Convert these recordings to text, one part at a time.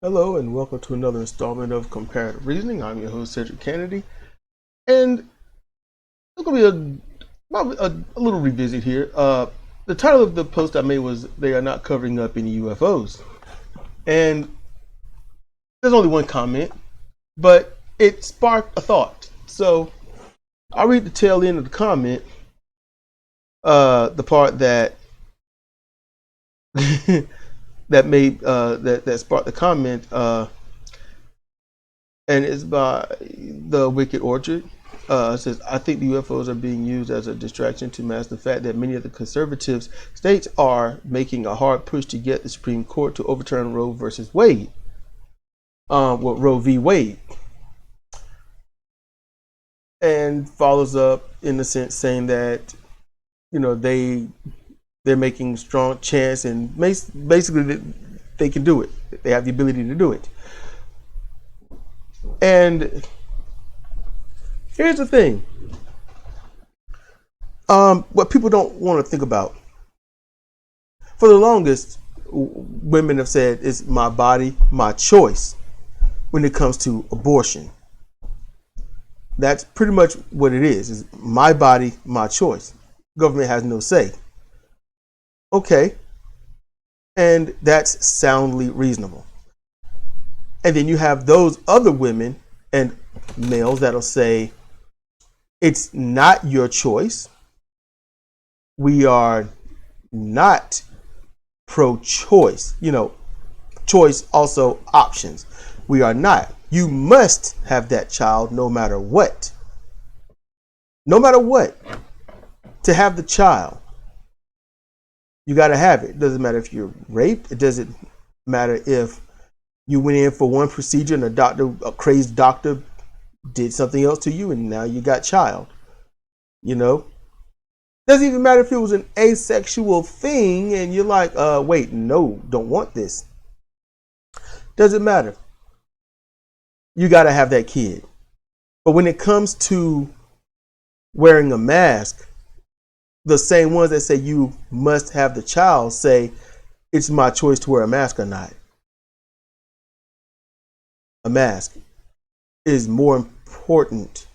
Hello and welcome to another installment of Comparative Reasoning. I'm your host, Sidra Kennedy, and it's going to be a little revisit here. The title of the post I made was "They Are Not Covering Up Any UFOs," and there's only one comment, but it sparked a thought. So I'll read the tail end of the comment, the part that that sparked the comment. And it's by the Wicked Orchard. It says, I think the UFOs are being used as a distraction to mask the fact that many of the conservative states are making a hard push to get the Supreme Court to overturn Roe versus Wade. Roe v. Wade. And follows up in the sense saying that, they're making strong chance and basically that they can do it. They have the ability to do it. And here's the thing. What people don't want to think about. For the longest, women have said it's my body, my choice when it comes to abortion. That's pretty much what it is. It's my body, my choice. Government has no say. Okay. And that's soundly reasonable. And then you have those other women and males that'll say, it's not your choice. We are not pro-choice. Choice also options. We are not. You must have that child no matter what. No matter what. To have the child, you got to have it. It doesn't matter if you're raped. It doesn't matter if you went in for one procedure and a crazed doctor did something else to you and now you got child. Doesn't even matter if it was an asexual thing and you're like, wait, no, don't want this. Doesn't matter. You got to have that kid. But when it comes to wearing a mask, the same ones that say you must have the child say it's my choice to wear a mask or not. A mask is more important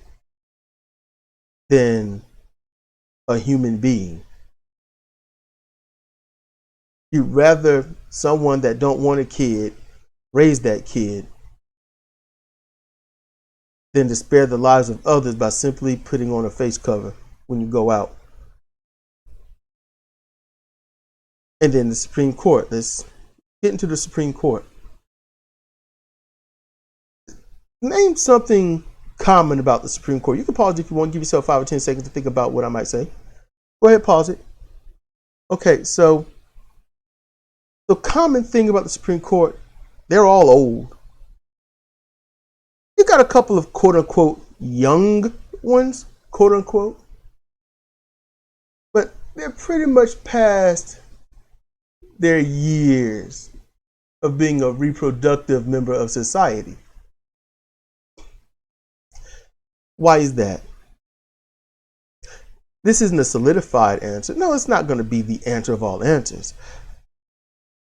than a human being. You'd rather someone that don't want a kid raise that kid than to spare the lives of others by simply putting on a face cover when you go out. And then the Supreme Court. Let's get into the Supreme Court. Name something common about the Supreme Court. You can pause if you want. Give yourself 5 or 10 seconds to think about what I might say. Go ahead, pause it. Okay, so the common thing about the Supreme Court, they're all old. You got a couple of quote-unquote young ones, quote-unquote. But they're pretty much past their years of being a reproductive member of society. Why is that? This isn't a solidified answer. No, it's not going to be the answer of all answers.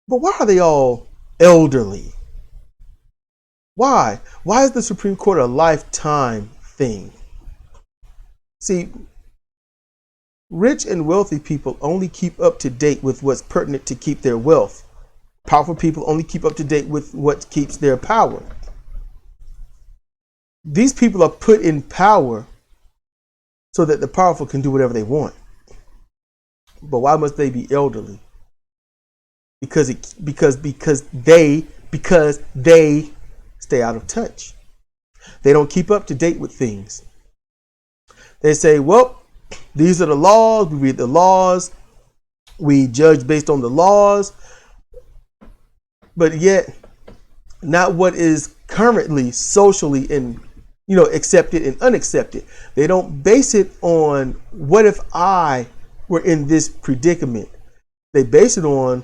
But why are they all elderly? Why? Why is the Supreme Court a lifetime thing? See, rich and wealthy people only keep up to date with what's pertinent to keep their wealth. Powerful people only keep up to date with what keeps their power. These people are put in power so that the powerful can do whatever they want. But why must they be elderly? Because they stay out of touch. They don't keep up to date with things. They say, well, these are the laws. We read the laws. We judge based on the laws. But yet, not what is currently socially and accepted and unaccepted. They don't base it on what if I were in this predicament. They base it on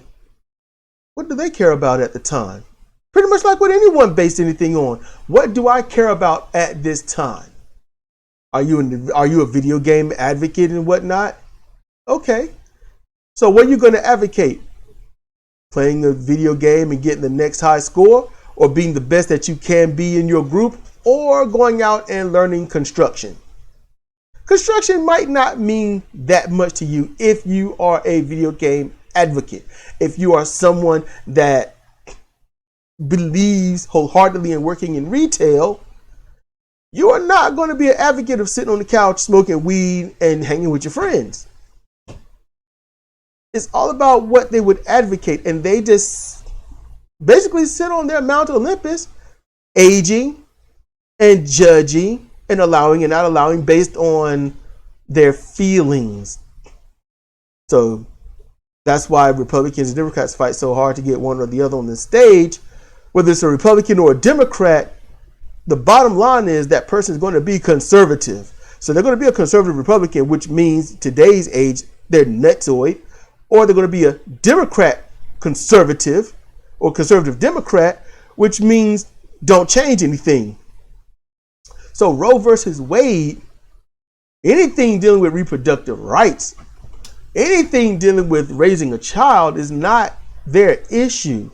what do they care about at the time. Pretty much like what anyone based anything on. What do I care about at this time? Are you a video game advocate and whatnot? Okay. So what are you going to advocate? Playing a video game and getting the next high score, or being the best that you can be in your group, or going out and learning construction. Construction might not mean that much to you if you are a video game advocate. If you are someone that believes wholeheartedly in working in retail, you are not going to be an advocate of sitting on the couch smoking weed and hanging with your friends. It's all about what they would advocate, and they just basically sit on their Mount Olympus, aging and judging and allowing and not allowing based on their feelings. So that's why Republicans and Democrats fight so hard to get one or the other on the stage. Whether it's a Republican or a Democrat, the bottom line is that person is going to be conservative. So they're going to be a conservative Republican, which means today's age, they're nutsoid, or they're going to be a Democrat conservative or conservative Democrat, which means don't change anything. So Roe versus Wade, anything dealing with reproductive rights, anything dealing with raising a child is not their issue.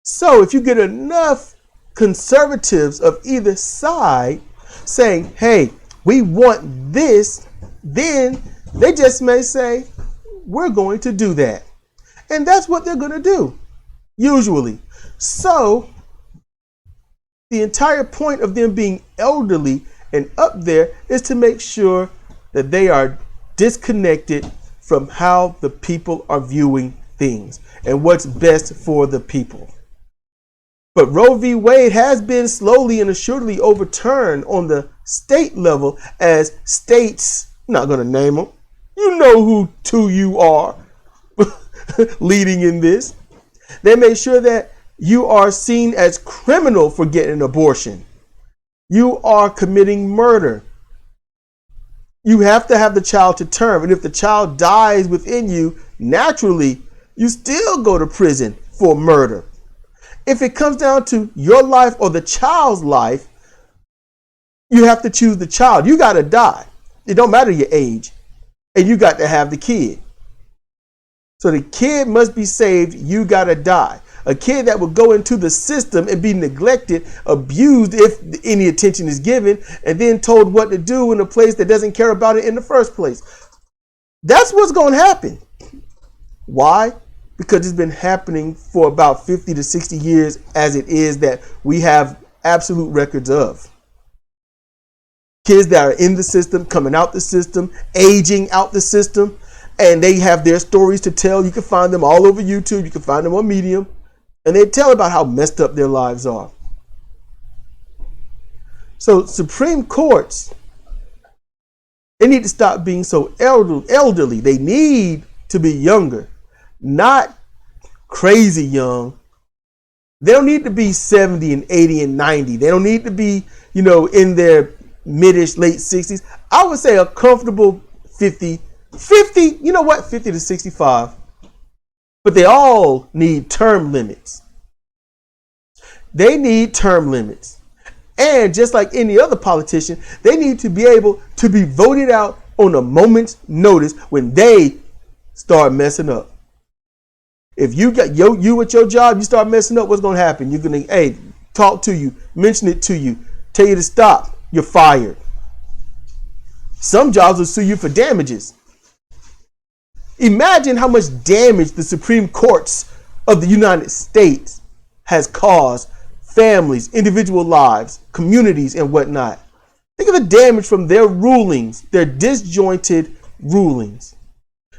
So if you get enough conservatives of either side saying, hey, we want this, then they just may say, we're going to do that. And that's what they're going to do, usually. So the entire point of them being elderly and up there is to make sure that they are disconnected from how the people are viewing things and what's best for the people. But Roe v. Wade has been slowly and assuredly overturned on the state level as states, I'm not going to name them, you know who two you are leading in this. They make sure that you are seen as criminal for getting an abortion. You are committing murder. You have to have the child to term. And if the child dies within you, naturally, you still go to prison for murder. If it comes down to your life or the child's life, you have to choose the child. You got to die. It don't matter your age. And you got to have the kid. So the kid must be saved. You got to die. A kid that will go into the system and be neglected, abused if any attention is given, and then told what to do in a place that doesn't care about it in the first place. That's what's going to happen. Why? Because it's been happening for about 50 to 60 years as it is that we have absolute records of. Kids that are in the system, coming out the system, aging out the system, and they have their stories to tell. You can find them all over YouTube. You can find them on Medium. And they tell about how messed up their lives are. So Supreme Courts, they need to stop being so elderly. They need to be younger, not crazy young. They don't need to be 70 and 80 and 90. They don't need to be, in their mid-ish, late 60s. I would say a comfortable 50, 50 to 65. But they all need term limits. They need term limits. And just like any other politician, they need to be able to be voted out on a moment's notice when they start messing up. If you got you at your job, you start messing up, what's going to happen? You're going to, talk to you, mention it to you, tell you to stop. You're fired. Some jobs will sue you for damages. Imagine how much damage the Supreme Courts of the United States has caused families, individual lives, communities, and whatnot. Think of the damage from their rulings, their disjointed rulings.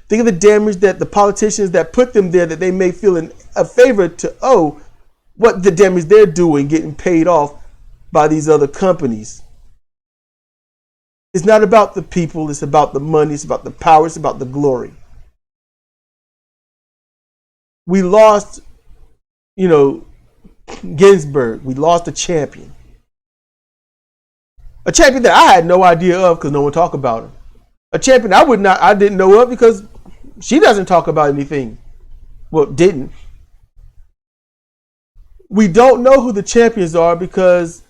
Think of the damage that the politicians that put them there, that they may feel in a favor to owe, what the damage they're doing, getting paid off by these other companies. It's not about the people, it's about the money, it's about the power, it's about the glory. We lost, Ginsburg. We lost a champion. A champion that I had no idea of because no one talked about her. A champion I didn't know of because she doesn't talk about anything. Well, didn't. We don't know who the champions are because,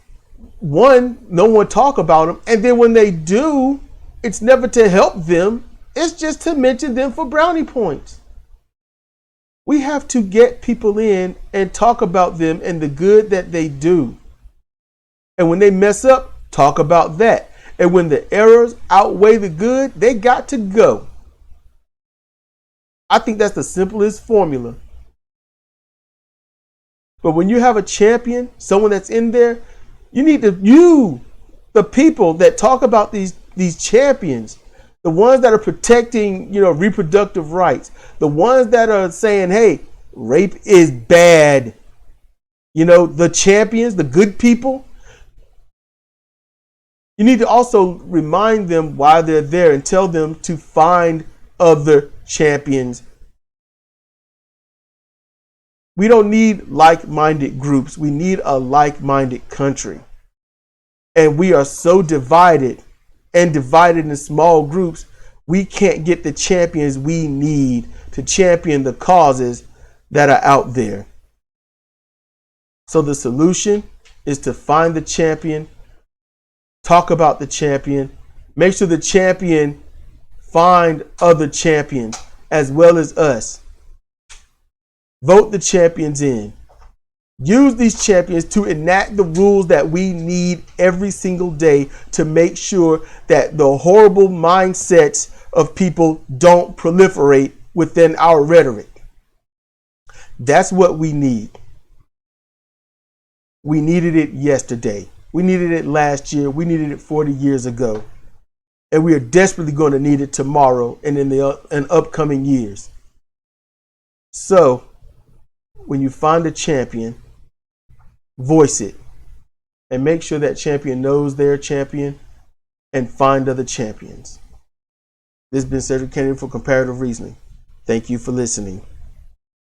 one, no one talk about them. And then when they do, it's never to help them. It's just to mention them for brownie points. We have to get people in and talk about them and the good that they do. And when they mess up, talk about that. And when the errors outweigh the good, they got to go. I think that's the simplest formula. But when you have a champion, someone that's in there, you need to, the people that talk about these champions, the ones that are protecting, reproductive rights, the ones that are saying, hey, rape is bad. The champions, the good people, you need to also remind them why they're there and tell them to find other champions. We don't need like-minded groups. We need a like-minded country. And we are so divided in small groups, we can't get the champions we need to champion the causes that are out there. So the solution is to find the champion, talk about the champion, make sure the champion find other champions as well as us. Vote the champions in. Use these champions to enact the rules that we need every single day to make sure that the horrible mindsets of people don't proliferate within our rhetoric. That's what we need. We needed it yesterday. We needed it last year. We needed it 40 years ago. And we are desperately going to need it tomorrow and in upcoming years. So, when you find a champion, voice it and make sure that champion knows they're a champion and find other champions. This has been Cedric Kennedy for Comparative Reasoning. Thank you for listening.